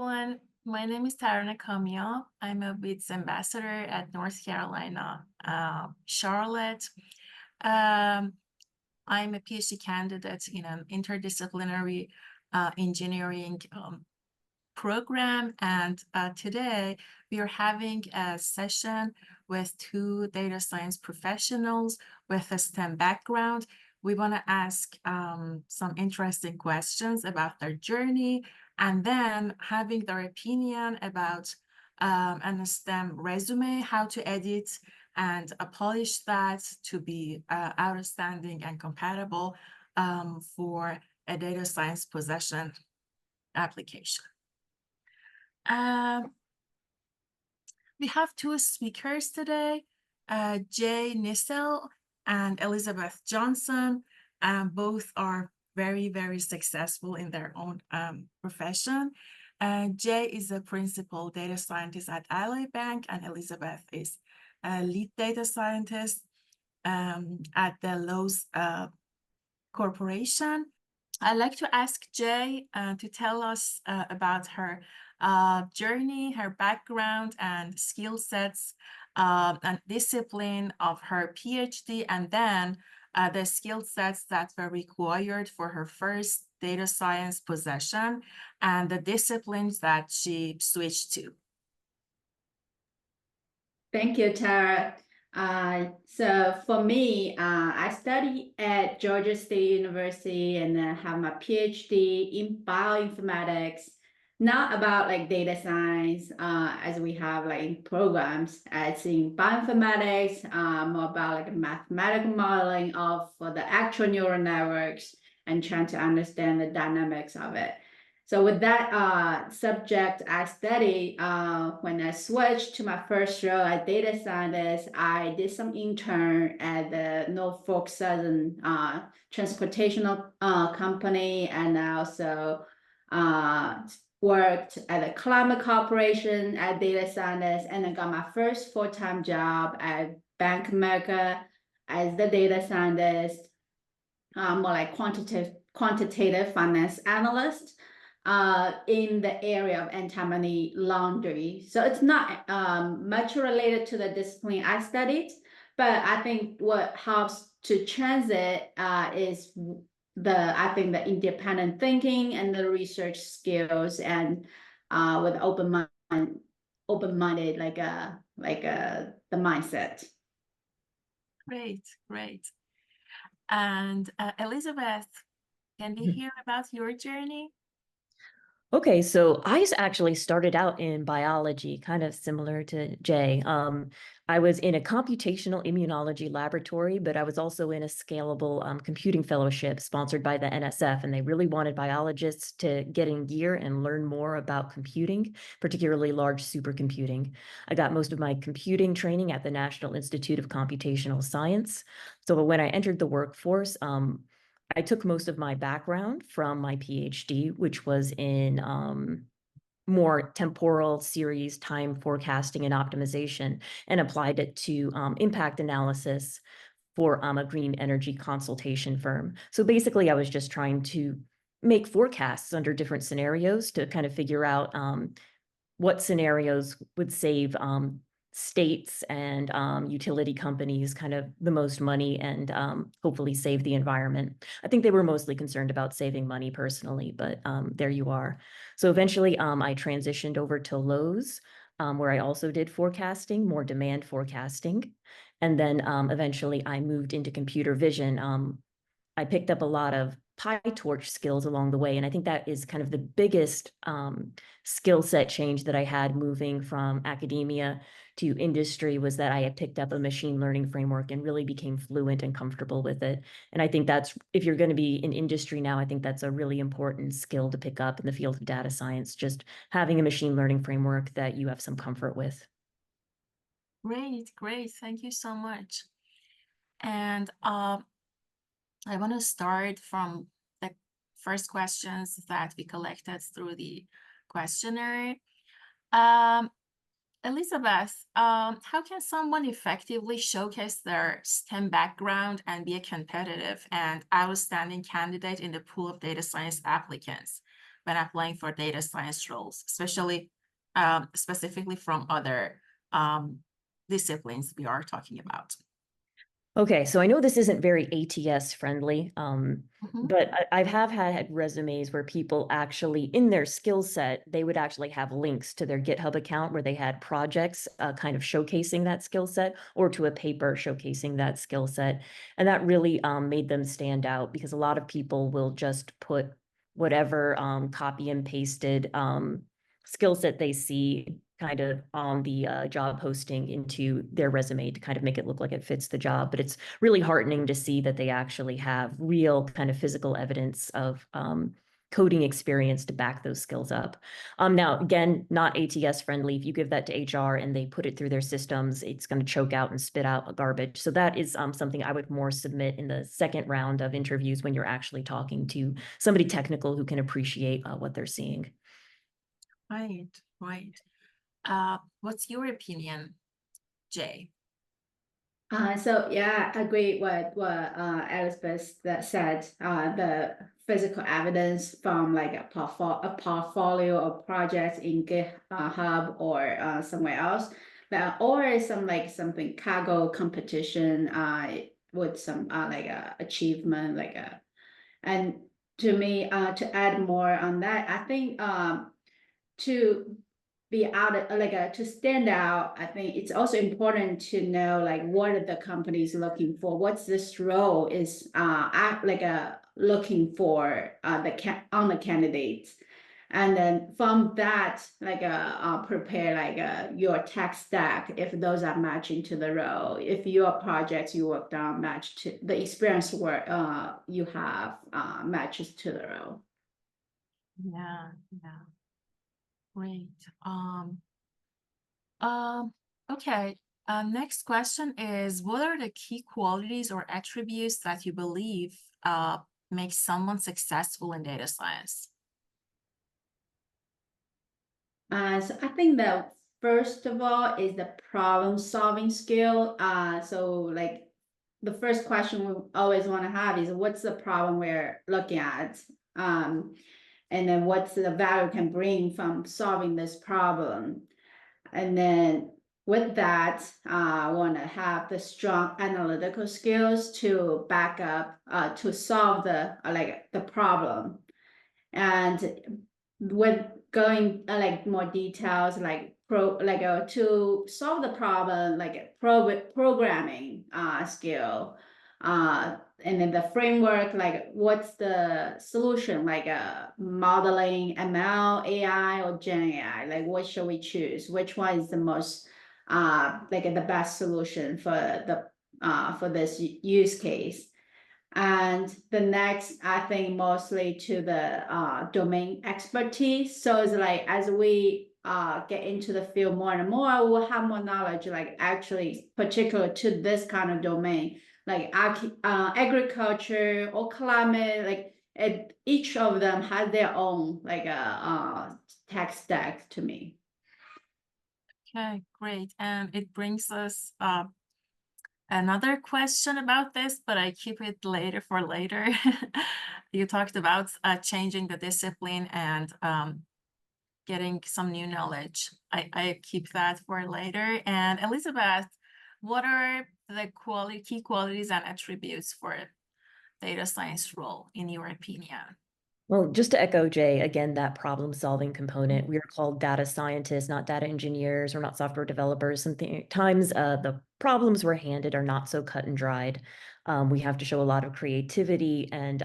everyone. My name is Taraneh Kamyab. I'm a WITS ambassador at North Carolina, Charlotte. I'm a PhD candidate in an interdisciplinary engineering program, and today we are having a session with two data science professionals with a STEM background. We want to ask some interesting questions about their journey, and then having their opinion about a STEM resume, how to edit and polish that to be outstanding and compatible for a data science possession application. We have two speakers today, Jie, Nissel and Elizabeth Johnson. Both are very, very successful in their own profession. Jie is a principal data scientist at Ally Bank, and Elizabeth is a lead data scientist at the Lowe Corporation. I'd like to ask Jie to tell us about her journey, her background and skill sets and discipline of her PhD, and then the skill sets that were required for her first data science possession and the disciplines that she switched to. Thank you, Tara. So for me, I studied at Georgia State University and have my PhD in bioinformatics, not about like data science as we have like in programs. It's in bioinformatics, more about like mathematical modeling of the actual neural networks and trying to understand the dynamics of it. So with that subject I studied, when I switched to my first role as data scientist, I did some intern at the Norfolk Southern transportational company, and I also worked at the Climate Corporation as data scientist, and I got my first full-time job at Bank of America as the data scientist, more like quantitative finance analyst. In the area of anti-money laundering. So it's not much related to the discipline I studied, but I think what helps to transit is the independent thinking and the research skills, and with open-minded the mindset. Great. And Elizabeth, can we hear about your journey? Okay, so I actually started out in biology, kind of similar to Jie. I was in a computational immunology laboratory, but I was also in a scalable computing fellowship sponsored by the NSF, and they really wanted biologists to get in gear and learn more about computing, particularly large supercomputing. I got most of my computing training at the National Institute of Computational Science. So when I entered the workforce, I took most of my background from my PhD, which was in more temporal series time forecasting and optimization, and applied it to impact analysis for a green energy consultation firm. So basically, I was just trying to make forecasts under different scenarios to kind of figure out what scenarios would save states and utility companies kind of the most money, and hopefully save the environment. I think they were mostly concerned about saving money personally, but there you are. So eventually I transitioned over to Lowe's, where I also did forecasting, more demand forecasting. And then eventually I moved into computer vision. I picked up a lot of PyTorch skills along the way. And I think that is kind of the biggest skill set change that I had moving from academia to industry, was that I had picked up a machine learning framework and really became fluent and comfortable with it. And I think that's, if you're going to be in industry now, I think that's a really important skill to pick up in the field of data science, just having a machine learning framework that you have some comfort with. Great. Thank you so much. And I want to start from the first questions that we collected through the questionnaire. Elizabeth, how can someone effectively showcase their STEM background and be a competitive and outstanding candidate in the pool of data science applicants? when applying for data science roles, especially specifically from other disciplines we are talking about? Okay, so I know this isn't very ATS friendly, Mhm. but I have had resumes where people actually, in their skill set, they would actually have links to their GitHub account where they had projects kind of showcasing that skill set, or to a paper showcasing that skill set. And that really made them stand out, because a lot of people will just put whatever copy and pasted skill set they see kind of on the job posting into their resume to kind of make it look like it fits the job. But it's really heartening to see that they actually have real kind of physical evidence of coding experience to back those skills up. Now, again, not ATS friendly. If you give that to HR and they put it through their systems, it's going to choke out and spit out garbage. So that is something I would more submit in the second round of interviews, when you're actually talking to somebody technical who can appreciate what they're seeing. Right, right. What's your opinion, Jie? So yeah, I agree with what Elizabeth said. The physical evidence from like a portfolio of projects in GitHub or somewhere else, or something Kaggle competition with some like a achievement and to me to add more on that, I think to be out to stand out, I think it's also important to know like what are the companies looking for, what's this role is looking for on the candidates, and then from that prepare your tech stack if those are matching to the role, if your projects you worked on match to the experience work you have matches to the role. Yeah, yeah. Great. Okay. Next question is, what are the key qualities or attributes that you believe make someone successful in data science? So I think that first of all is the problem solving skill. So like the first question we always want to have is, what's the problem we're looking at? And then what's the value can bring from solving this problem? And then with that, I want to have the strong analytical skills to back up to solve the problem. And with going more details to solve the problem, programming skill, and then the framework, like what's the solution, modeling, ML, AI, or Gen AI, like what should we choose, which one is the most the best solution for this use case. And the next, I think mostly to the domain expertise. So it's like as we get into the field more and more, we'll have more knowledge, like actually particular to this kind of domain, like agriculture or climate. Each of them has their own tech stack to me. Okay, great. And it brings us another question about this, but I keep it later for later. You talked about changing the discipline and getting some new knowledge. I keep that for later. And Elizabeth, what are the key qualities and attributes for a data science role, in your opinion? Well, just to echo Jie, again, that problem-solving component, we are called data scientists, not data engineers. We're not software developers. Sometimes the problems we're handed are not so cut and dried. We have to show a lot of creativity and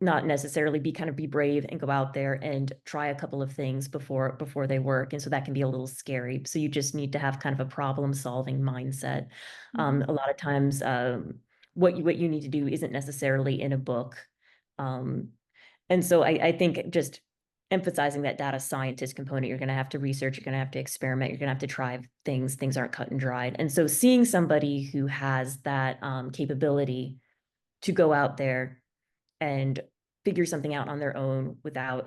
not necessarily be brave and go out there and try a couple of things before they work. And so that can be a little scary. So you just need to have kind of a problem-solving mindset. A lot of times, what you need to do isn't necessarily in a book. And so I think just emphasizing that data scientist component, you're going to have to research, you're going to have to experiment, you're going to have to try things. Things aren't cut and dried. And so seeing somebody who has that capability to go out there and figure something out on their own without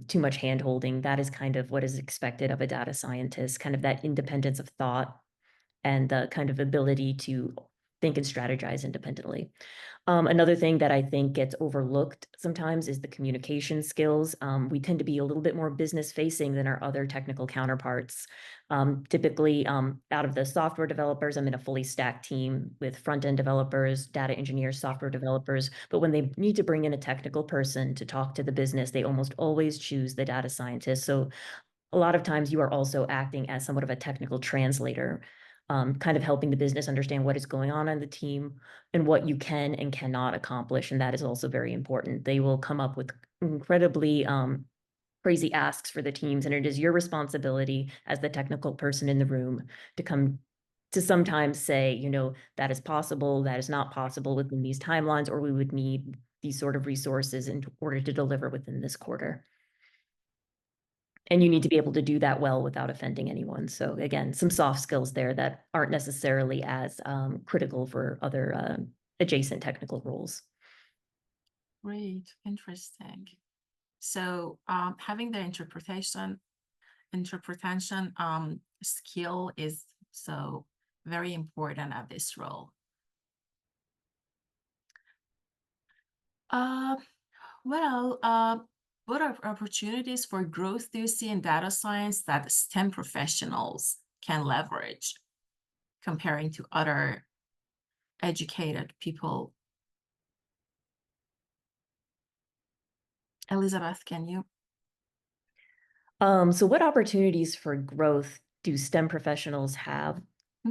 too much hand-holding, that is kind of what is expected of a data scientist, kind of that independence of thought and the kind of ability to think and strategize independently. Another thing that I think gets overlooked sometimes is the communication skills. We tend to be a little bit more business facing than our other technical counterparts. Typically, out of the software developers, I'm in a fully stacked team with front-end developers, data engineers, software developers. But when they need to bring in a technical person to talk to the business, they almost always choose the data scientist. So a lot of times you are also acting as somewhat of a technical translator, kind of helping the business understand what is going on the team and what you can and cannot accomplish. And that is also very important. They will come up with incredibly crazy asks for the teams, and it is your responsibility as the technical person in the room to come to sometimes say, you know, that is possible, that is not possible within these timelines, or we would need these sort of resources in order to deliver within this quarter. And you need to be able to do that well without offending anyone. So again, some soft skills there that aren't necessarily as critical for other adjacent technical roles. Great, interesting. So having the interpretation skill is so very important at this role. What are opportunities for growth do you see in data science that STEM professionals can leverage comparing to other educated people? Elizabeth, can you? So what opportunities for growth do STEM professionals have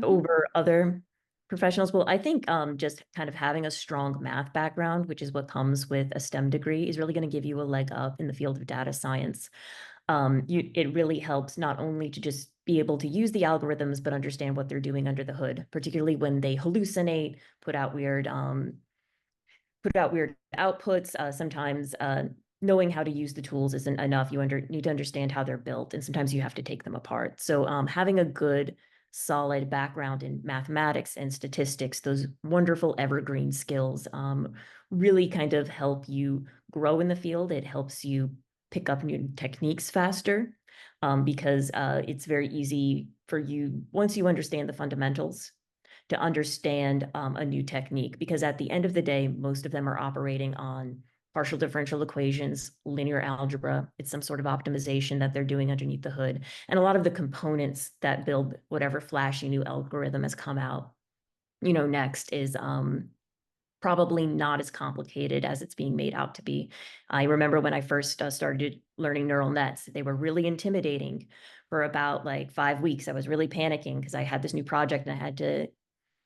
over other professionals? Well, I think just kind of having a strong math background, which is what comes with a STEM degree, is really going to give you a leg up in the field of data science. It really helps not only to just be able to use the algorithms, but understand what they're doing under the hood, particularly when they hallucinate, put out weird outputs. Sometimes knowing how to use the tools isn't enough. You need to understand how they're built, and sometimes you have to take them apart. So having a good, solid background in mathematics and statistics, those wonderful evergreen skills, really kind of help you grow in the field. It helps you pick up new techniques faster, because it's very easy for you, once you understand the fundamentals, to understand a new technique, because at the end of the day, most of them are operating on partial differential equations, linear algebra. It's some sort of optimization that they're doing underneath the hood. And a lot of the components that build whatever flashy new algorithm has come out, you know, next is probably not as complicated as it's being made out to be. I remember when I first started learning neural nets, they were really intimidating. For about like 5 weeks, I was really panicking because I had this new project and I had to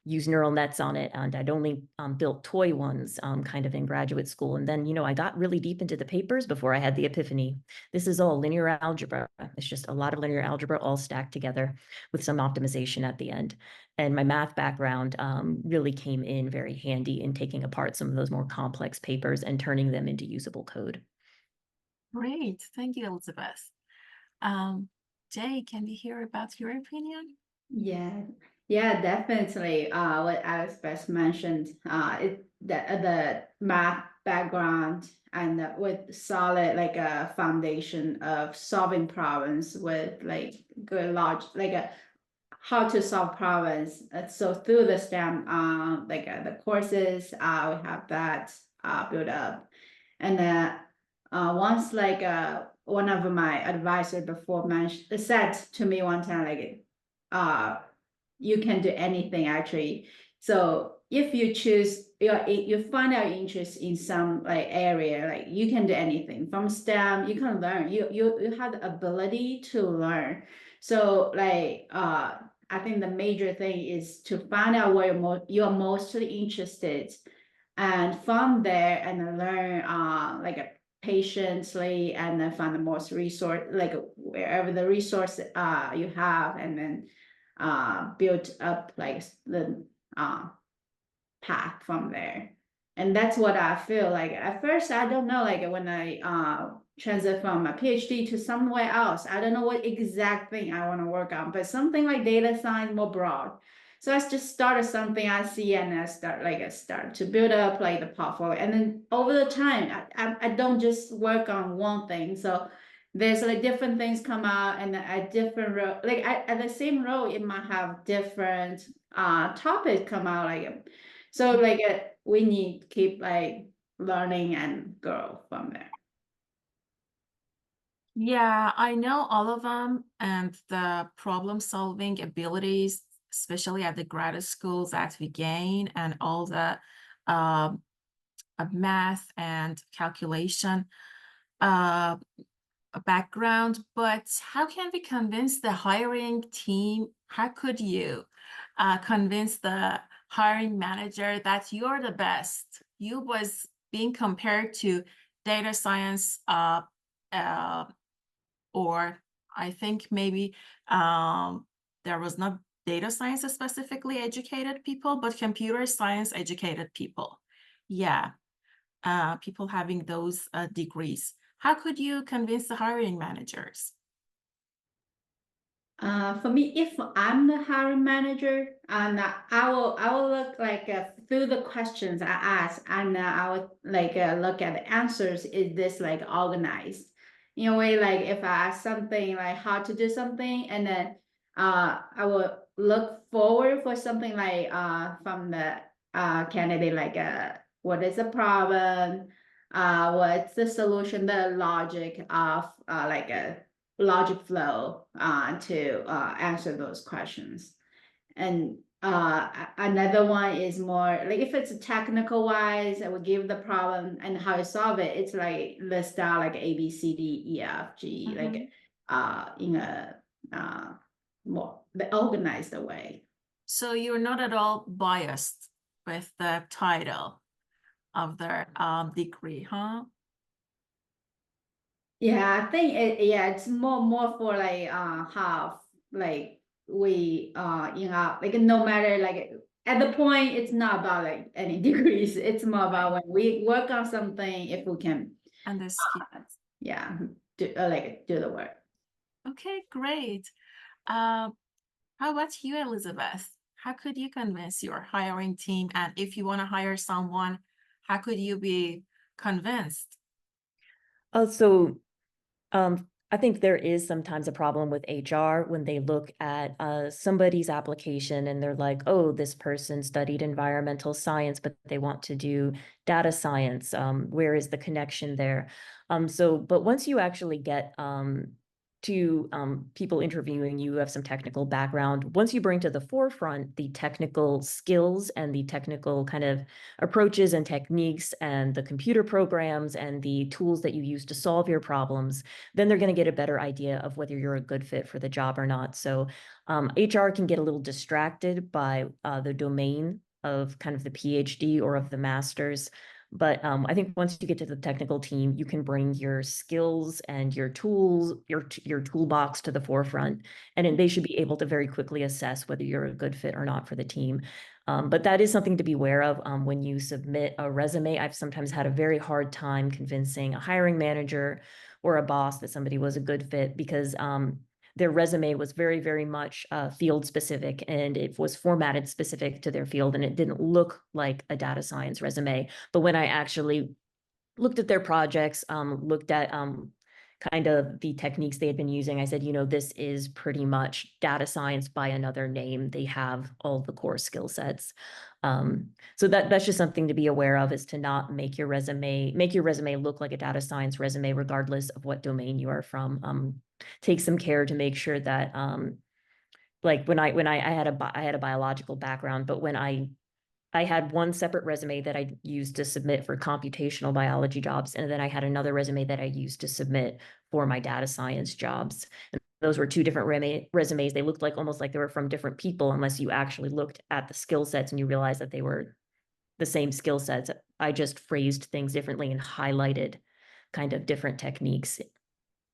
use neural nets on it. And I'd only built toy ones kind of in graduate school. And then, you know, I got really deep into the papers before I had the epiphany. This is all linear algebra. It's just a lot of linear algebra all stacked together with some optimization at the end. And my math background really came in very handy in taking apart some of those more complex papers and turning them into usable code. Great. Thank you, Elizabeth. Jie, can we hear about your opinion? Yeah, definitely. What Elizabeth mentioned, the math background and with solid like a foundation of solving problems with like good logic, like a how to solve problems. So through the STEM, the courses, we have that built up, and then once one of my advisors before mentioned said to me one time you can do anything actually. So if you choose you find out interest in some like area, like you can do anything from STEM. You can learn. You have the ability to learn. So I think the major thing is to find out where you're mostly interested, and from there and learn patiently, and then find the most resource, like wherever the resource you have, and then build up like the path from there. And that's what I feel like. At first, I don't know, like when I transit from a PhD to somewhere else, I don't know what exact thing I want to work on, but something like data science more broad. So I just started something I see, and I start to build up like the portfolio. And then over the time, I don't just work on one thing. So there's like different things come out, and at different role, like at the same role, it might have different topics come out. Like, so like we need to keep like learning and grow from there. Yeah, I know all of them, and the problem-solving abilities, especially at the graduate schools that we gain, and all the math and calculation background. But how can we convince the hiring team? How could you convince the hiring manager that you're the best? You was being compared to data science or I think maybe there was not data science specifically educated people, but computer science educated people. Yeah, people having those degrees. How could you convince the hiring managers? For me, if I'm the hiring manager, and I will look like through the questions I ask, and I would like look at the answers. Is this like organized? In a way, like if I ask something like how to do something, and then I will look forward for something like from the candidate, like what is the problem, what's the solution, the logic of like a logic flow to answer those questions. And another one is more like if it's technical wise, I would give the problem and how to solve it. It's like list out like A, B, C, D, E, F, G, like in a more the organized way. So you're not at all biased with the title of their degree, huh? Yeah, I think it's more for like how like we in our like no matter like at the point it's not about like any degrees, it's more about when we work on something, if we can And the skills. yeah do like do the work. Okay, great. How about you, Elizabeth? How could you convince your hiring team? And if you want to hire someone, how could you be convinced? So I think there is sometimes a problem with HR when they look at somebody's application and they're like, oh, this person studied environmental science, but they want to do data science. Where is the connection there? But once you actually get to people interviewing you, have some technical background. Once you bring to the forefront the technical skills and the technical kind of approaches and techniques and the computer programs and the tools that you use to solve your problems, then they're going to get a better idea of whether you're a good fit for the job or not. So HR can get a little distracted by the domain of kind of the PhD or of the master's. But I think once you get to the technical team, you can bring your skills and your tools, your toolbox to the forefront, and they should be able to very quickly assess whether you're a good fit or not for the team. But that is something to be aware of when you submit a resume. I've sometimes had a very hard time convincing a hiring manager or a boss that somebody was a good fit because their resume was very, very much field specific, and it was formatted specific to their field, and it didn't look like a data science resume. But when I actually looked at their projects, looked at kind of the techniques they had been using, I said, this is pretty much data science by another name. They have all the core skill sets. So that's just something to be aware of, is to not make your resume look like a data science resume, regardless of what domain you are from. Take some care to make sure that like when I had a biological background, but when I had one separate resume that I used to submit for computational biology jobs, and then I had another resume that I used to submit for my data science jobs. And those were two different resumes. They looked like almost like they were from different people, unless you actually looked at the skill sets and you realized that they were the same skill sets. I just phrased things differently and highlighted kind of different techniques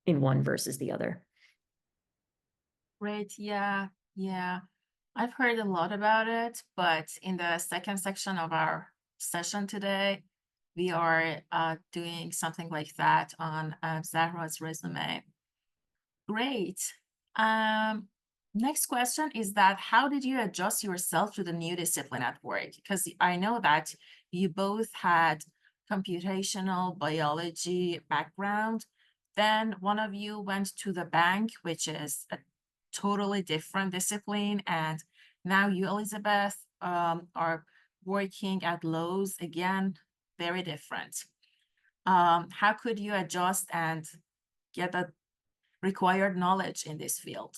in one versus the other. Great. Yeah. I've heard a lot about it, but in the second section of our session today, we are doing something like that on Zahra's resume. Great. Next question is that how did you adjust yourself to the new discipline at work? Because I know that you both had computational biology background. then one of you went to the bank, which is a totally different discipline, and now you, Elizabeth, are working at Lowe's, again, very different. How could you adjust and get the required knowledge in this field?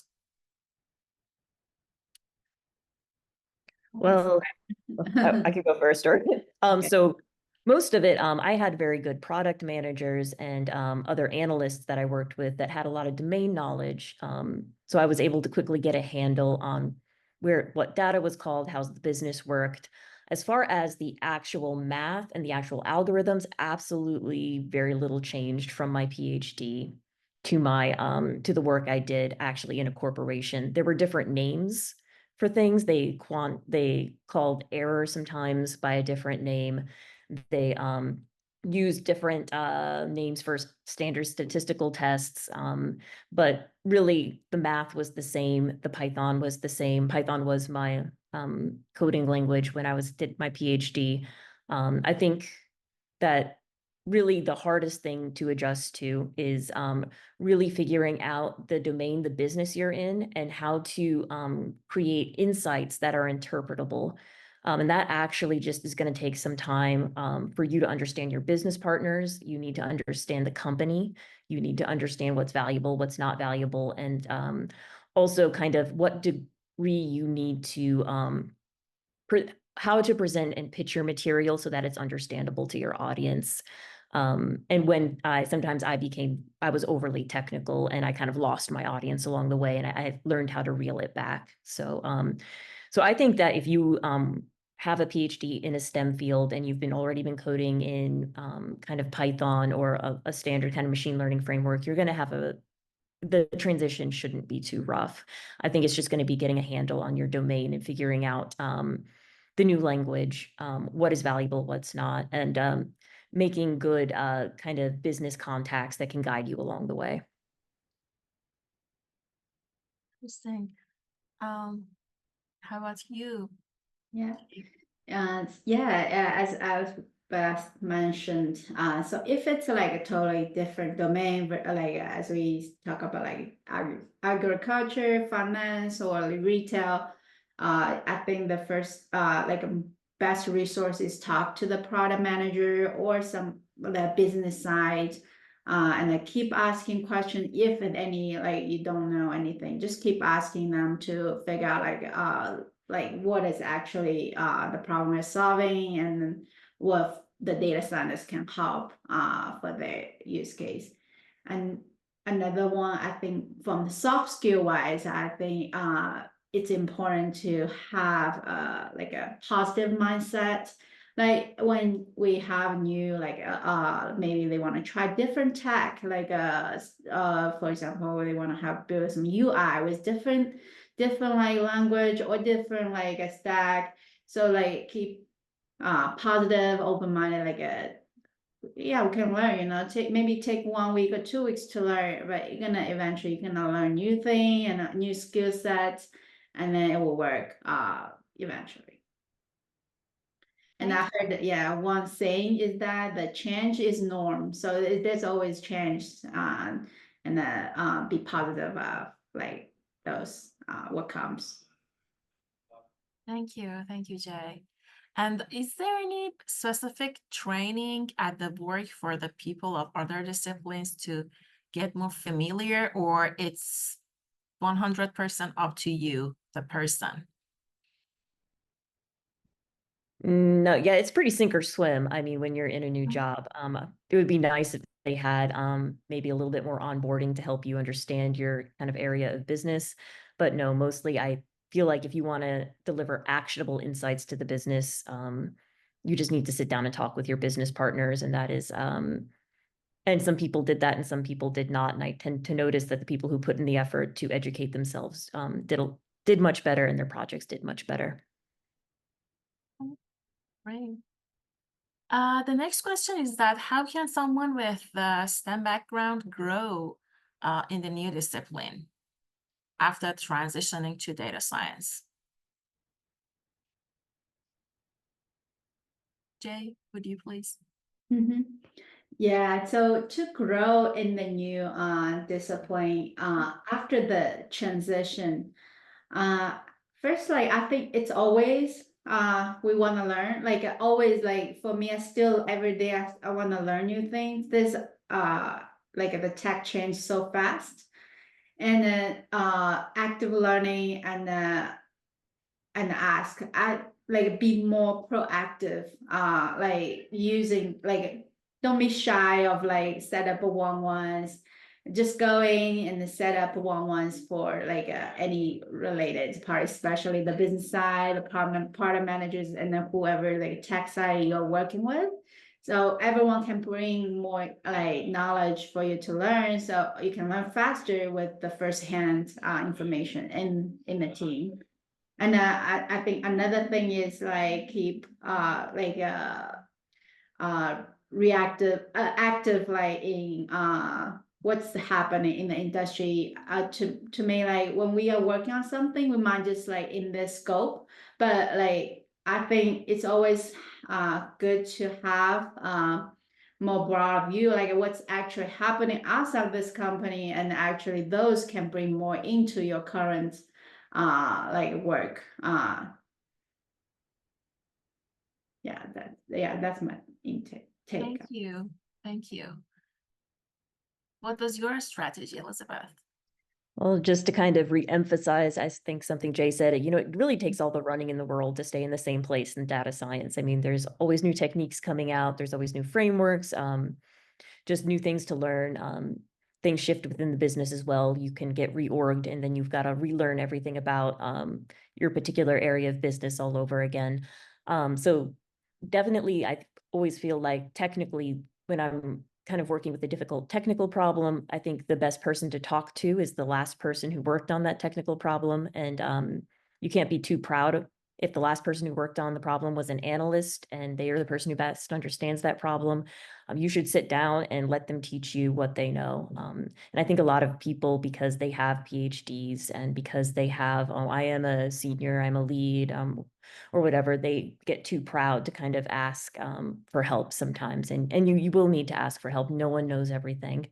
Well, I could go first, or Okay. so most of it, I had very good product managers and other analysts that I worked with that had a lot of domain knowledge. So I was able to quickly get a handle on what data was called, how the business worked. As far as the actual math and the actual algorithms, absolutely very little changed from my PhD to my to the work I did actually in a corporation. There were different names for things. They called error sometimes by a different name. They use different names for standard statistical tests, but really the math was the same. The Python was the same. Python was my coding language when I did my PhD. I think that really the hardest thing to adjust to is really figuring out the domain, the business you're in, and how to create insights that are interpretable. And that actually just is going to take some time for you to understand your business partners. You need to understand the company. You need to understand what's valuable, what's not valuable, and also kind of what degree you need to how to present and pitch your material so that it's understandable to your audience. And when sometimes I was overly technical and I kind of lost my audience along the way, and I learned how to reel it back. So I think that if you have a PhD in a STEM field and you've already been coding in kind of Python or a standard kind of machine learning framework, you're going to have the transition shouldn't be too rough. I think it's just going to be getting a handle on your domain and figuring out the new language, what is valuable, what's not, and making good kind of business contacts that can guide you along the way. Interesting. How about you? Yeah. As I was Beth mentioned, so if it's like a totally different domain, like as we talk about like agriculture, finance, or retail, I think the first best resource is talk to the product manager or the business side, and then keep asking questions. If at any like you don't know anything, just keep asking them to figure out like what is actually the problem we're solving and what the data scientists can help for their use case. And another one, I think from the soft skill wise, I think it's important to have like a positive mindset. Like when we have new, like maybe they want to try different tech, like for example, they want to have build some UI with different like language or different like a stack. So like keep positive, open-minded, like yeah, we can learn, maybe take 1 week or 2 weeks to learn, but you're gonna learn new thing and a new skill sets, and then it will work eventually. And I heard that, yeah, one saying is that the change is norm. So there's always change, and be positive of like those what comes. Thank you, Jay. And is there any specific training at the work for the people of other disciplines to get more familiar, or it's 100% up to you, the person? No, yeah, it's pretty sink or swim. I mean, when you're in a new job, it would be nice if they had maybe a little bit more onboarding to help you understand your kind of area of business. But no, mostly I feel like if you want to deliver actionable insights to the business, you just need to sit down and talk with your business partners. And that is, and some people did that and some people did not. And I tend to notice that the people who put in the effort to educate themselves did much better, and their projects did much better. Great. The next question is that how can someone with the STEM background grow in the new discipline after transitioning to data science? Jay, would you please? Mm-hmm. Yeah, so to grow in the new discipline after the transition, first, like I think it's always we want to learn. Like always, like for me, I still every day I want to learn new things. This like the tech change so fast, and then active learning and ask. I like be more proactive. Like using like don't be shy of like set up a one-ones. Just going and set up one-ones for like any related part, especially the business side, product managers, and then whoever like tech side you're working with. So everyone can bring more like knowledge for you to learn, so you can learn faster with the first-hand information in the team. And I think another thing is like keep reactive active like in what's happening in the industry. To me, like when we are working on something, we might just like in this scope, but like I think it's always good to have more broad view, like what's actually happening outside of this company, and actually those can bring more into your current like work. That's my intake. Thank you. Thank you. What was your strategy, Elizabeth? Well, just to kind of re-emphasize, I think something Jay said, it really takes all the running in the world to stay in the same place in data science. I mean, there's always new techniques coming out. There's always new frameworks, just new things to learn. Things shift within the business as well. You can get reorged, and then you've got to relearn everything about your particular area of business all over again. So definitely, I always feel like technically when I'm kind of working with a difficult technical problem, I think the best person to talk to is the last person who worked on that technical problem. And you can't be too proud of if the last person who worked on the problem was an analyst and they are the person who best understands that problem. You should sit down and let them teach you what they know. And I think a lot of people, because they have PhDs and because they have, oh, I am a senior, I'm a lead, or whatever, they get too proud to kind of ask for help sometimes. And you will need to ask for help. No one knows everything.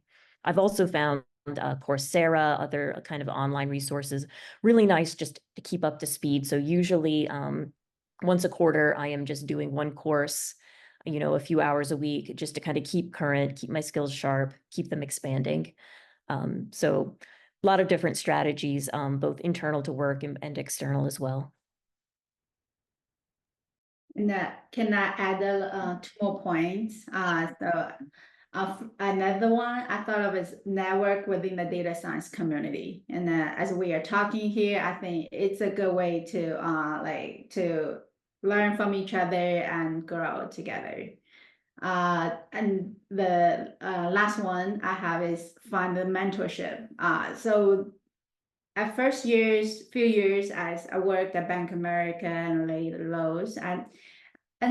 I've also found Coursera, other kind of online resources, really nice just to keep up to speed. So usually once a quarter, I am just doing one course, a few hours a week, just to kind of keep current, keep my skills sharp, keep them expanding. So a lot of different strategies, both internal to work and external as well. And can I add 2 more points? Another one I thought of is network within the data science community. And as we are talking here, I think it's a good way to to learn from each other and grow together. And the last one I have is find the mentorship. So at few years as I worked at Bank of America and later Lowe's, and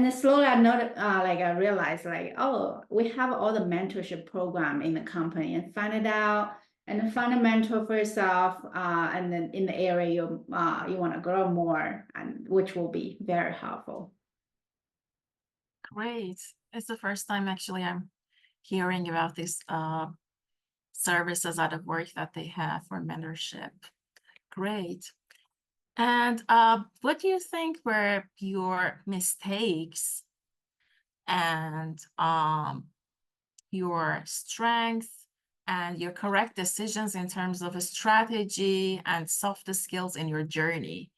then slowly I noticed, I realized like, oh, we have all the mentorship program in the company, and find it out and find a mentor for yourself, and then in the area you want to grow more, and which will be very helpful. Great. It's the first time actually I'm hearing about these services out of work that they have for mentorship. Great. And what do you think were your mistakes and your strengths and your correct decisions in terms of a strategy and soft skills in your journey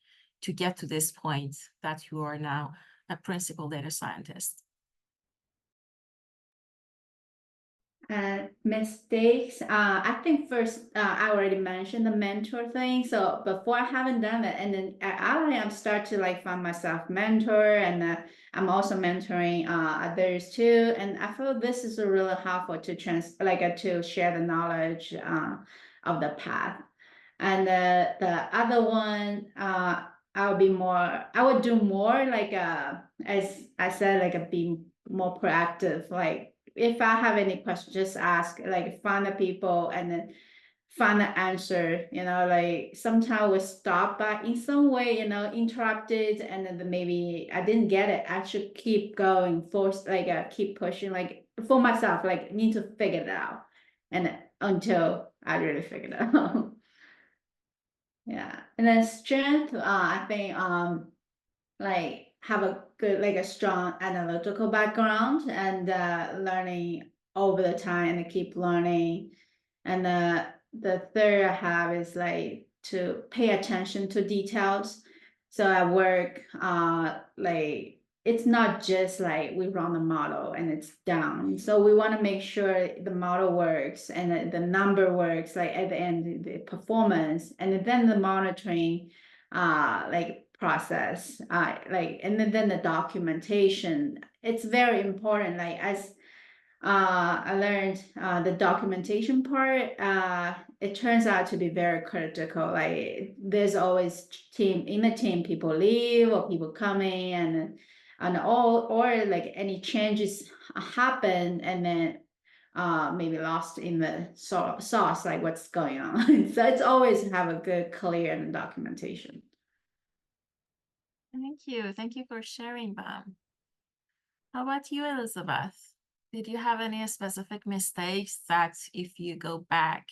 to get to this point that you are now a principal data scientist? Mistakes. I think first I already mentioned the mentor thing. So before I haven't done it, and then I'm start to like find myself mentor, and I'm also mentoring others too. And I feel this is really helpful to to share the knowledge of the path. And the other one, I would do more like as I said, like being more proactive, like if I have any questions, just ask, like find the people and then find the answer, like sometimes we stop by in some way, interrupted, and then maybe I didn't get it. I should keep going, keep pushing, like for myself, like need to figure it out, and until I really figured it out. Yeah, and then strength, I think like have a good, like a strong analytical background, and learning over the time and keep learning. And the third I have is like to pay attention to details. So at work, like it's not just like we run the model and it's done. So we want to make sure the model works and the number works, like at the end, the performance, and then the monitoring, like process, like, and then the documentation. It's very important. Like as I learned the documentation part, it turns out to be very critical. Like there's always in the team, people leave or people coming, and all, or like any changes happen, and then maybe lost in the sauce, like what's going on. So it's always have a good, clear and documentation. Thank you for sharing them. How about you, Elizabeth? Did you have any specific mistakes that if you go back,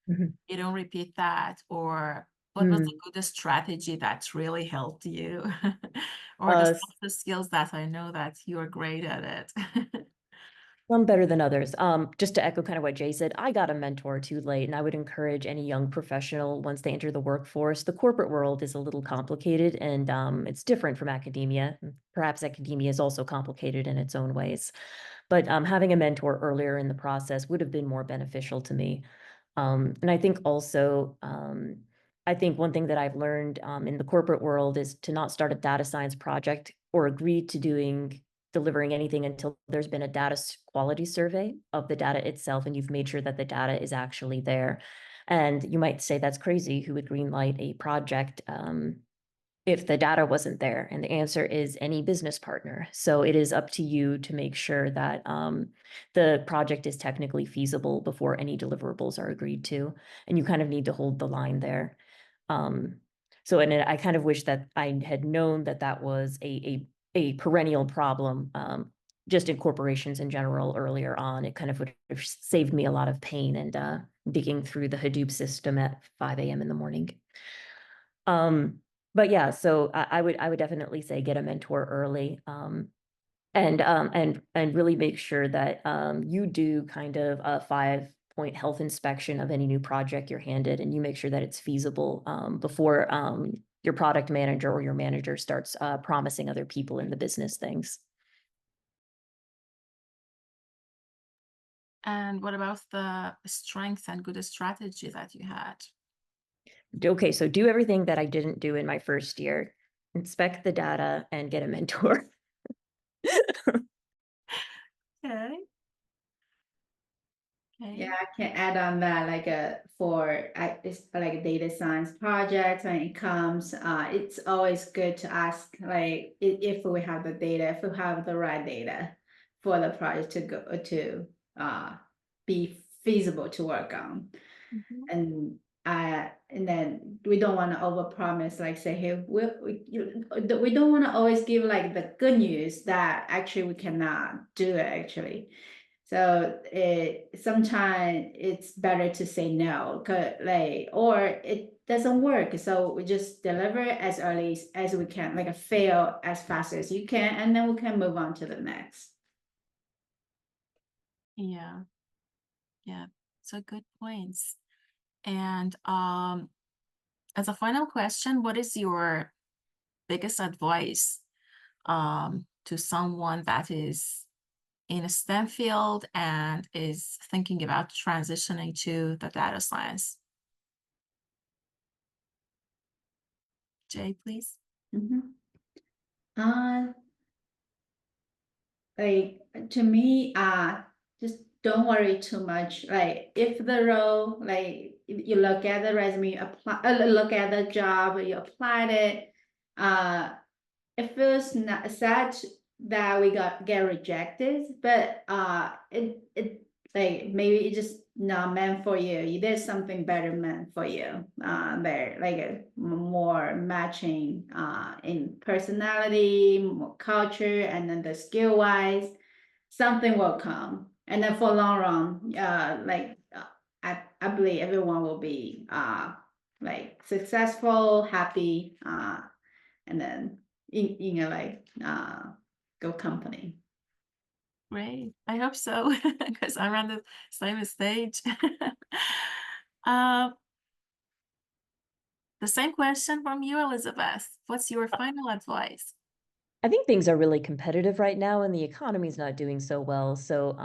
you don't repeat that? Or what was a good strategy that really helped you? Or the soft skills that I know that you are great at it. Some better than others. Just to echo kind of what Jie said, I got a mentor too late, and I would encourage any young professional, once they enter the workforce, the corporate world is a little complicated, and it's different from academia. Perhaps academia is also complicated in its own ways. But having a mentor earlier in the process would have been more beneficial to me. And I think also, I think one thing that I've learned in the corporate world is to not start a data science project or agree to delivering anything until there's been a data quality survey of the data itself, and you've made sure that the data is actually there. And you might say that's crazy, who would greenlight a project if the data wasn't there? And the answer is any business partner. So it is up to you to make sure that the project is technically feasible before any deliverables are agreed to. And you kind of need to hold the line there. And I kind of wish that I had known that that was a perennial problem, just in corporations in general earlier on. It kind of would have saved me a lot of pain and digging through the Hadoop system at 5 a.m. in the morning. But yeah, so I would definitely say get a mentor early, and really make sure that you do kind of a 5-point health inspection of any new project you're handed, and you make sure that it's feasible before your product manager or your manager starts promising other people in the business things. And what about the strengths and good strategy that you had? Okay, so do everything that I didn't do in my first year. Inspect the data and get a mentor. Okay. Yeah, I can add on that, like it's like a data science project when it comes, it's always good to ask, like if we have the data, if we have the right data for the project to go to be feasible to work on. And then we don't want to overpromise, like say, hey, we don't want to always give like the good news that actually we cannot do it actually. So sometimes it's better to say no, or it doesn't work. So we just deliver it as early as we can, like fail as fast as you can, and then we can move on to the next. Yeah. So good points. And as a final question, what is your biggest advice to someone that is in a STEM field and is thinking about transitioning to the data science? Jie, please. Like to me, just don't worry too much. Like if the role, like you look at the resume, look at the job, you applied it, it feels not sad that we get rejected, but it like maybe it's just not meant for you. There's something better meant for you. There like a more matching in personality, more culture, and then the skill wise, something will come. and then for long run, I believe everyone will be like successful, happy, and then in a like good company. Great. I hope so, because I'm on the same stage. Uh, the same question from you, Elizabeth. What's your final advice? I think things are really competitive right now and the economy's not doing so well. So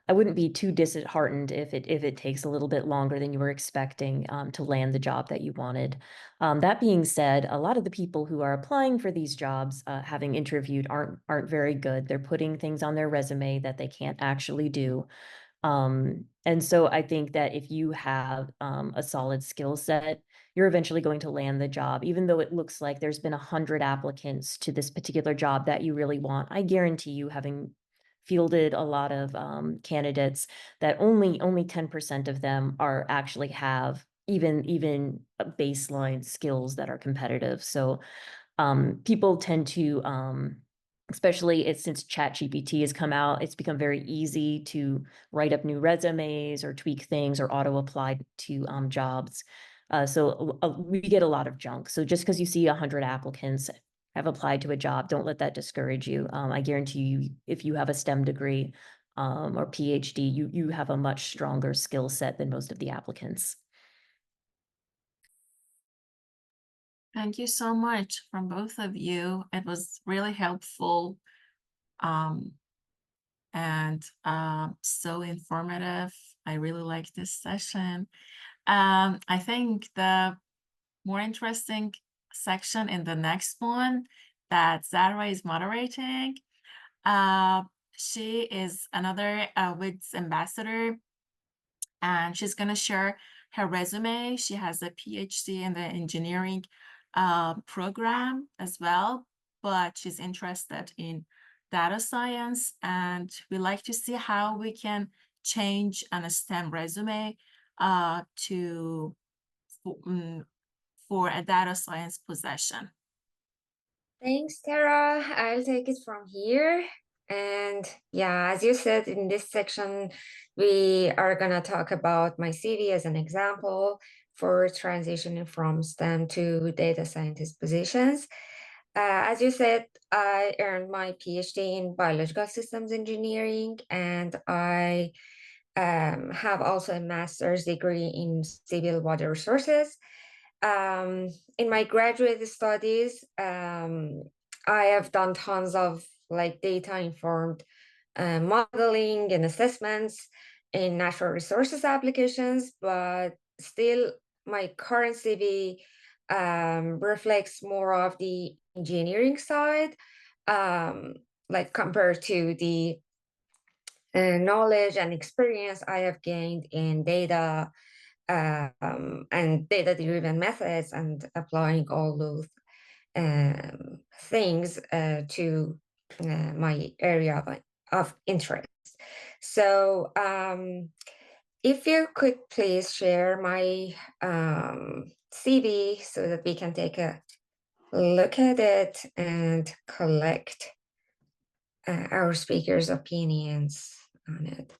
I wouldn't be too disheartened if it takes a little bit longer than you were expecting to land the job that you wanted. That being said, a lot of the people who are applying for these jobs, having interviewed, aren't very good. They're putting things on their resume that they can't actually do. And so I think that if you have a solid skill set, you're eventually going to land the job, even though it looks like there's been 100 applicants to this particular job that you really want. I guarantee you, having fielded a lot of candidates, that only 10% of them are actually have even baseline skills that are competitive. So people tend to especially since ChatGPT has come out, it's become very easy to write up new resumes or tweak things or auto apply to jobs. So we get a lot of junk. So just because you see 100 applicants have applied to a job, don't let that discourage you. I guarantee you, if you have a STEM degree or PhD, you have a much stronger skill set than most of the applicants. Thank you so much from both of you. It was really helpful and so informative. I really like this session. I think the more interesting section in the next one that Zahra is moderating, she is another WITS ambassador, and she's going to share her resume. She has a PhD in the engineering program as well, but she's interested in data science, and we like to see how we can change a STEM resume for a data science position. Thanks, Tara. I'll take it from here. And yeah, as you said, in this section, we are going to talk about my CV as an example for transitioning from STEM to data scientist positions. As you said, I earned my PhD in biological systems engineering, and I have also a master's degree in civil water resources. In my graduate studies, I have done tons of like data-informed modeling and assessments in natural resources applications, but still my current CV reflects more of the engineering side, like compared to the knowledge and experience I have gained in data and data-driven methods and applying all those things to my area of interest. So if you could please share my CV so that we can take a look at it and collect our speakers' opinions on it.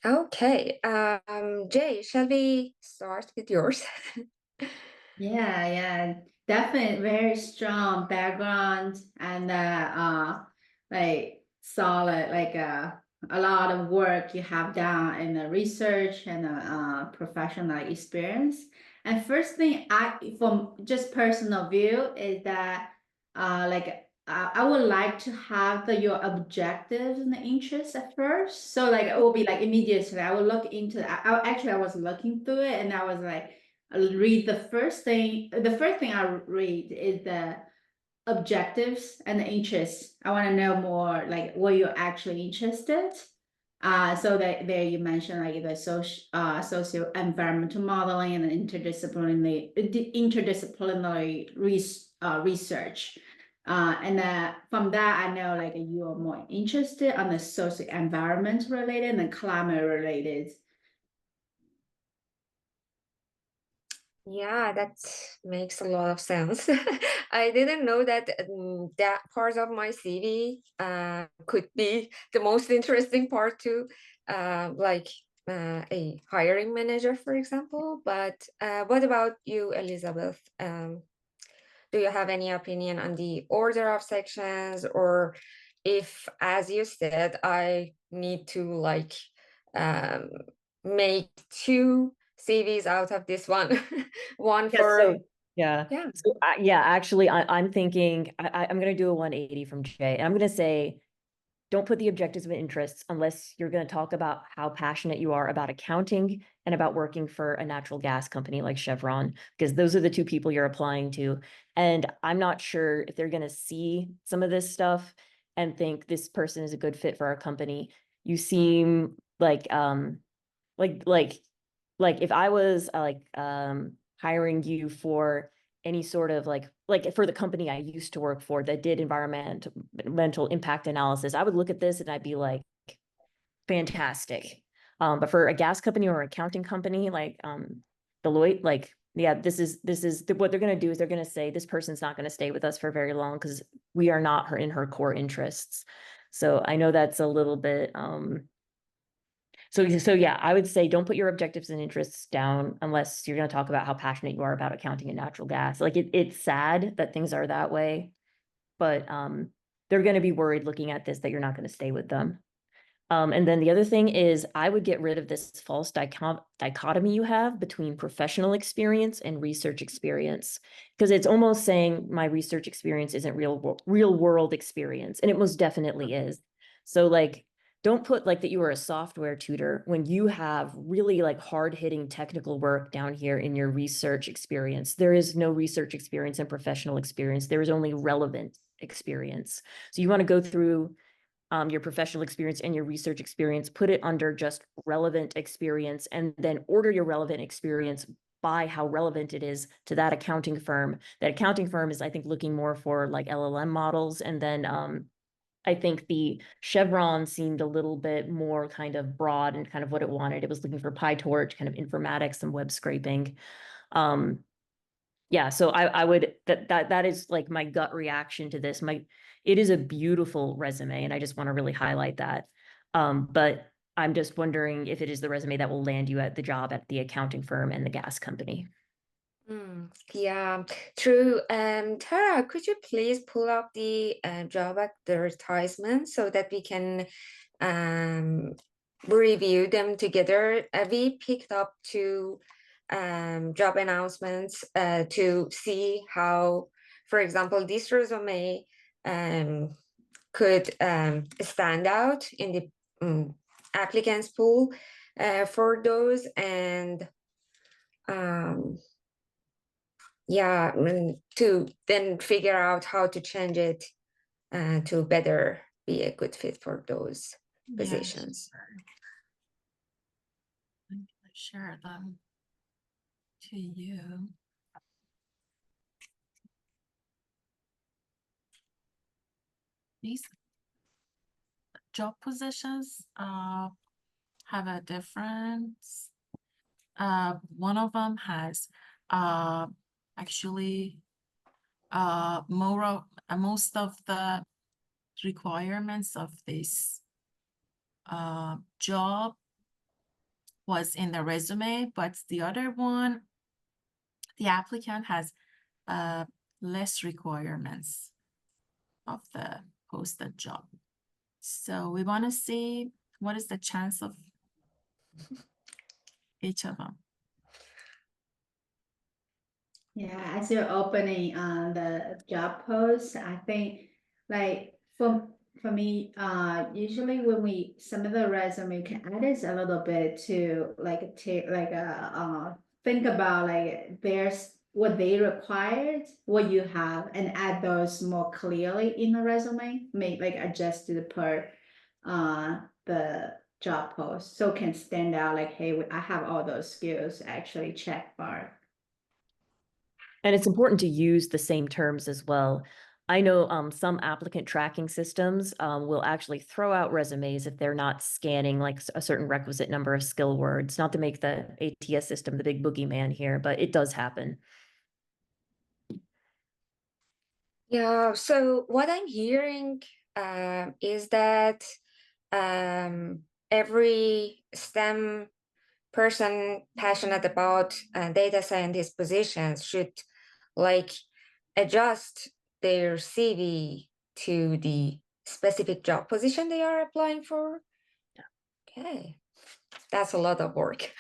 Okay, Jay, shall we start with yours? Yeah, definitely very strong background and like solid, like a lot of work you have done in the research and professional experience. And first thing from just personal view is that I would like to have your objectives and the interests at first. So like it will be like immediately I will look into I was looking through it and I was like, I'll read the first thing I read is the objectives and the interests. I want to know more like what you're actually interested. So that there you mentioned like the socio environmental modeling and interdisciplinary research. And from that I know like you are more interested on the socio environment related and the climate related Yeah, that makes a lot of sense. I didn't know that that part of my CV could be the most interesting part too, like a hiring manager, for example. But what about you, Elizabeth? Do you have any opinion on the order of sections, or if, as you said, I need to like um, make two CVs out of this one, one Yeah, for so yeah. yeah. So yeah, actually, I'm thinking I'm going to do a 180 from Jay. And I'm going to say, don't put the objectives of interests unless you're going to talk about how passionate you are about accounting and about working for a natural gas company like Chevron, because those are the two people you're applying to. And I'm not sure if they're going to see some of this stuff and think this person is a good fit for our company. You seem like like if I was hiring you for any sort of like for the company I used to work for that did environmental impact analysis, I would look at this and I'd be like, fantastic. But for a gas company or accounting company like Deloitte, like yeah, what they're going to do is they're going to say this person's not going to stay with us for very long because we are not in her core interests. So I know that's a little bit so yeah, I would say don't put your objectives and interests down unless you're going to talk about how passionate you are about accounting and natural gas. Like it's sad that things are that way, but they're going to be worried looking at this that you're not going to stay with them. And then the other thing is I would get rid of this false dichotomy you have between professional experience and research experience, because it's almost saying my research experience isn't real world experience, and it most definitely is. So like, don't put like that you were a software tutor when you have really like hard hitting technical work down here in your research experience. There is no research experience and professional experience. There is only relevant experience. So you want to go through your professional experience and your research experience, put it under just relevant experience, and then order your relevant experience by how relevant it is to that accounting firm. That accounting firm is, I think, looking more for like LLM models. And then I think the Chevron seemed a little bit more kind of broad and kind of what it wanted. It was looking for PyTorch, kind of informatics and web scraping. Yeah, so I would that is like my gut reaction to this. It is a beautiful resume, and I just want to really highlight that. But I'm just wondering if it is the resume that will land you at the job at the accounting firm and the gas company. Yeah, true. Tara, could you please pull up the job advertisement so that we can review them together? We picked up two job announcements to see how, for example, this resume could stand out in the applicants pool for those, and yeah, to then figure out how to change it to better be a good fit for those positions. Sure. I'm going to share them to you. These job positions have a difference. One of them has actually most of the requirements of this job was in the resume, but the other one, the applicant has less requirements of the posted job. So we want to see what is the chance of each of them. Yeah, as you're opening on the job post, I think like for me, usually when we submit the resume, we can add this a little bit to like think about like there's what they required, what you have, and add those more clearly in the resume. Make like adjust it per the job post so it can stand out like, hey, I have all those skills actually check mark. And it's important to use the same terms as well. I know some applicant tracking systems will actually throw out resumes if they're not scanning like a certain requisite number of skill words, not to make the ATS system the big boogeyman here, but it does happen. Yeah, so what I'm hearing is that every STEM person passionate about data scientist positions should like adjust their CV to the specific job position they are applying for. Okay, that's a lot of work.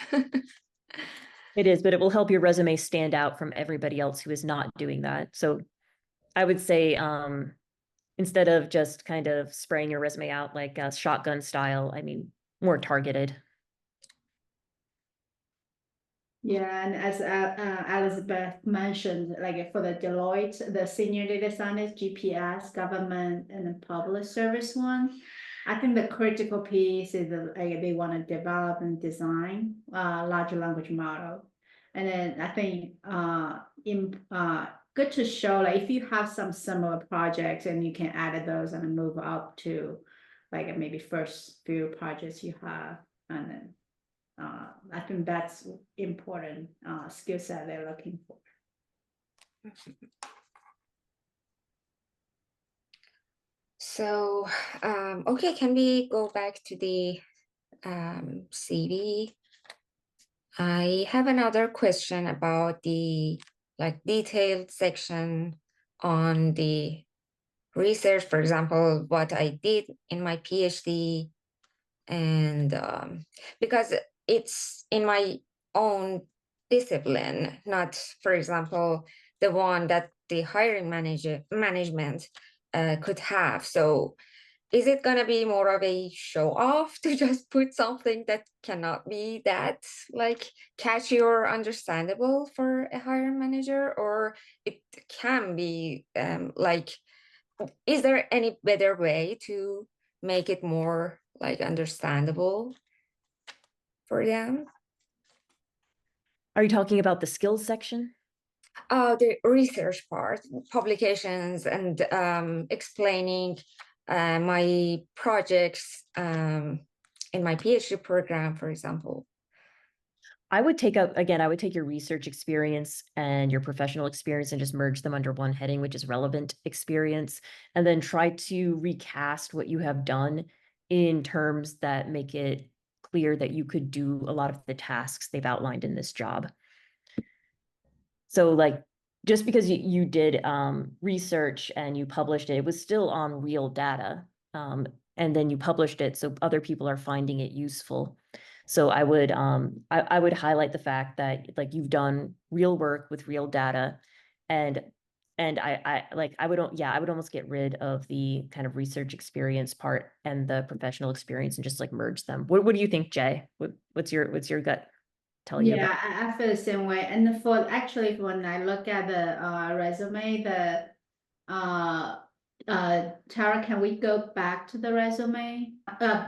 It is, but it will help your resume stand out from everybody else who is not doing that. So I would say instead of just kind of spraying your resume out like a shotgun style, I mean, more targeted. Yeah, and as Elizabeth mentioned, like for the Deloitte, the senior data scientist, GPS, government, and the public service one, I think the critical piece is like they want to develop and design large language model, and then I think good to show like if you have some similar projects and you can add those and move up to like maybe first few projects you have, and then. I think that's important skill set they're looking for. So, okay, can we go back to the CV? I have another question about the like detailed section on the research, for example, what I did in my PhD, and because it's in my own discipline, not, for example, the one that the hiring management could have. So is it going to be more of a show off to just put something that cannot be that like catchy or understandable for a hiring manager, or it can be like, is there any better way to make it more like understandable for them? Are you talking about the skills section? The research part, publications, and explaining my projects in my PhD program, for example. I would take your research experience and your professional experience and just merge them under one heading, which is relevant experience, and then try to recast what you have done in terms that make it clear that you could do a lot of the tasks they've outlined in this job. So like, just because you did research and you published it, it was still on real data. And then you published it, so other people are finding it useful. So I would highlight the fact that like you've done real work with real data, and I would almost get rid of the kind of research experience part and the professional experience and just like merge them. What do you think, Jay? What's your gut telling you about? Yeah, I feel the same way. And for actually, when I look at the resume, the Tara, can we go back to the resume?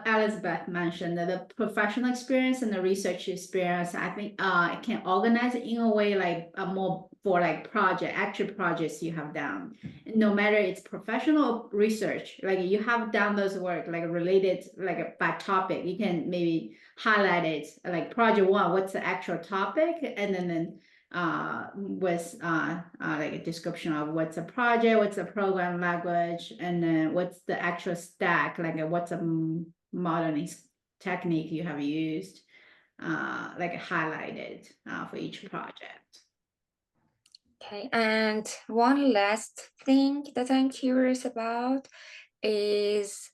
Elizabeth mentioned that the professional experience and the research experience, I think it can organize it in a way like more for like actual projects you have done. No matter it's professional research, like you have done those work like related like by topic, you can maybe highlight it like project one, what's the actual topic, and then with like a description of what's a project, what's a program language, and then what's the actual stack, like what's a modern technique you have used, like highlighted for each project. Okay, and one last thing that I'm curious about is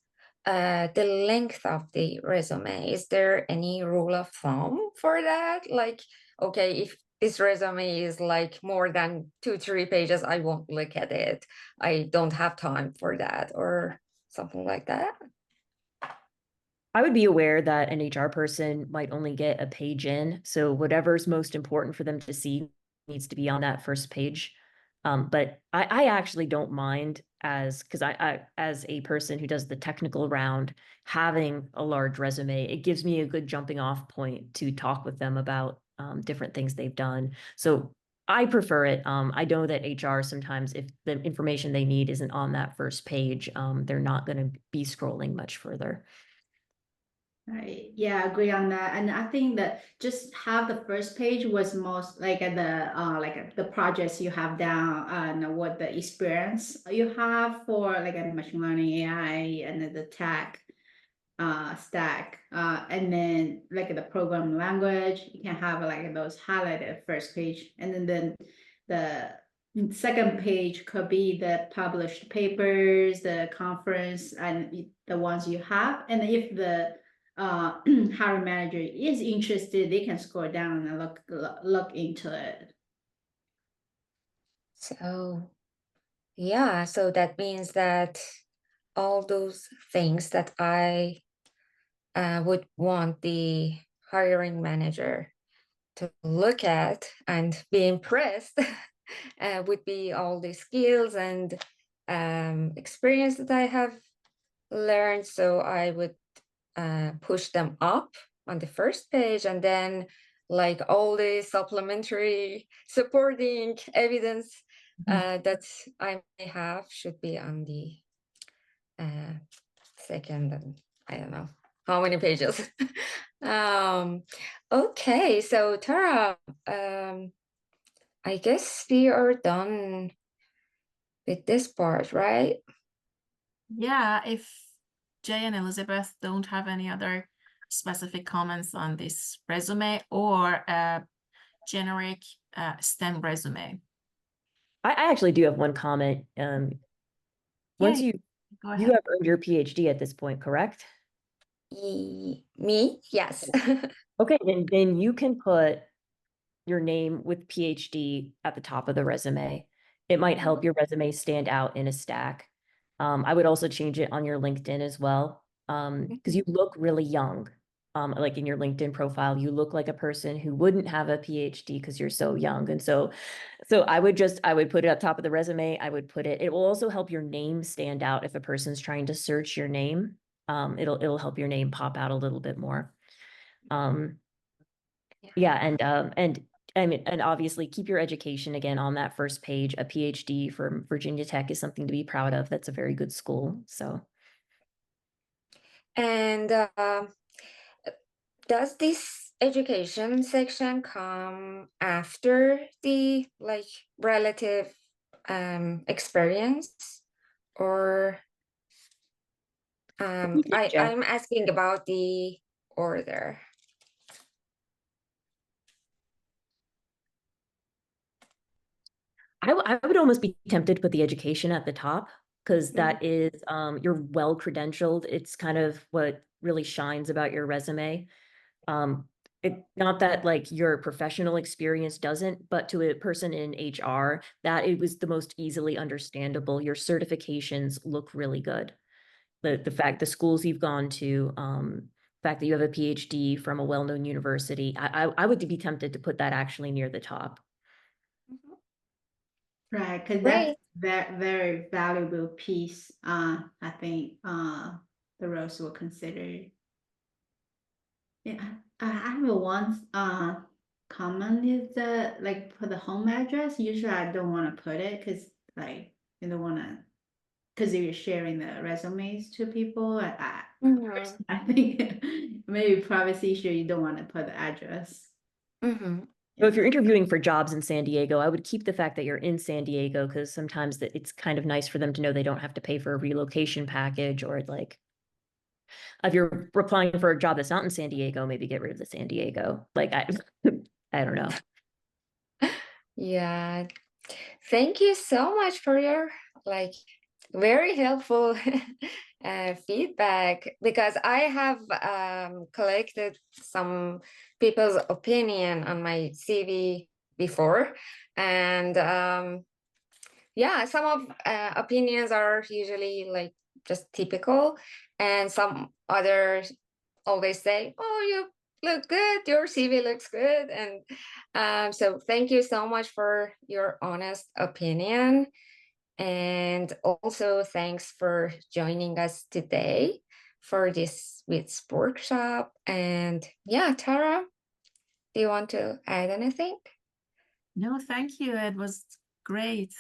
the length of the resume. Is there any rule of thumb for that? Like, okay, if this resume is like more than 2-3 pages, I won't look at it. I don't have time for that, or something like that. I would be aware that an HR person might only get a page in, so whatever's most important for them to see needs to be on that first page. But I actually don't mind because I as a person who does the technical round, having a large resume, it gives me a good jumping off point to talk with them about different things they've done. So I prefer it. I know that HR sometimes, if the information they need isn't on that first page, they're not going to be scrolling much further. Right. Yeah, I agree on that. And I think that just have the first page was most like the projects you have down and what the experience you have for like a machine learning AI and then the tech stack. And then like the program language, you can have like those highlighted first page. And then the second page could be the published papers, the conference, and the ones you have. And if the hiring manager is interested, they can scroll down and look into it. So yeah, so that means that all those things that I would want the hiring manager to look at and be impressed would be all the skills and experience that I have learned. So I would push them up on the first page, and then like all the supplementary supporting evidence that I may have should be on the second, and I don't know how many pages. Okay, so Tara, I guess we are done with this part, right? Yeah, if Jie and Elizabeth don't have any other specific comments on this resume or a generic STEM resume. I actually do have one comment. Once Yeah, you go you ahead. have earned your PhD at this point, correct? Me? Yes. Okay, then you can put your name with PhD at the top of the resume. It might help your resume stand out in a stack. I would also change it on your LinkedIn as well, because you look really young. Like in your LinkedIn profile, you look like a person who wouldn't have a PhD because you're so young. And so I would put it up top of the resume. It will also help your name stand out if a person's trying to search your name. It'll help your name pop out a little bit more. Yeah, and I mean, and obviously keep your education again on that first page. A PhD from Virginia Tech is something to be proud of. That's a very good school. So And does this education section come after the like relative experience, or I'm asking about the order. I would almost be tempted to put the education at the top because that is you're well credentialed. It's kind of what really shines about your resume. Not that like your professional experience doesn't, but to a person in HR, that it was the most easily understandable. Your certifications look really good. The schools you've gone to, fact that you have a PhD from a well-known university, I would be tempted to put that actually near the top. Right, because that's that very valuable piece. I think the roles will consider. Yeah, I have a one comment is that like for the home address. Usually, I don't want to put it because like you don't want to because you're sharing the resumes to people. I think maybe privacy issue. You don't want to put the address. So if you're interviewing for jobs in San Diego, I would keep the fact that you're in San Diego because sometimes it's kind of nice for them to know they don't have to pay for a relocation package, or like if you're applying for a job that's not in San Diego, maybe get rid of the San Diego. Like I don't know. Yeah. Thank you so much for your like very helpful feedback, because I have collected some people's opinion on my CV before, and yeah, some of opinions are usually like just typical, and some others always say, "Oh, you look good, your CV looks good," and so thank you so much for your honest opinion. And also thanks for joining us today for this WITS workshop. And yeah, Tara, do you want to add anything? No, thank you. It was great.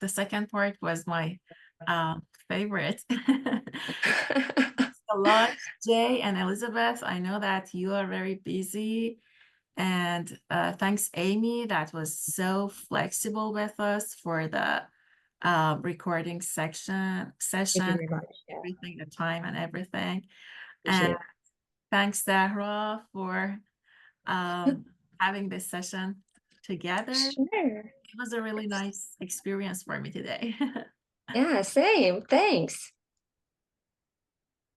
The second part was my favorite. A lot, Jay and Elizabeth. I know that you are very busy. And thanks, Amy, that was so flexible with us for the recording Thank you session, very much. Yeah, everything, the time and everything. appreciate And it. thanks, Zahra, for having this session together. Sure. It was a really nice experience for me today. Yeah, same. Thanks.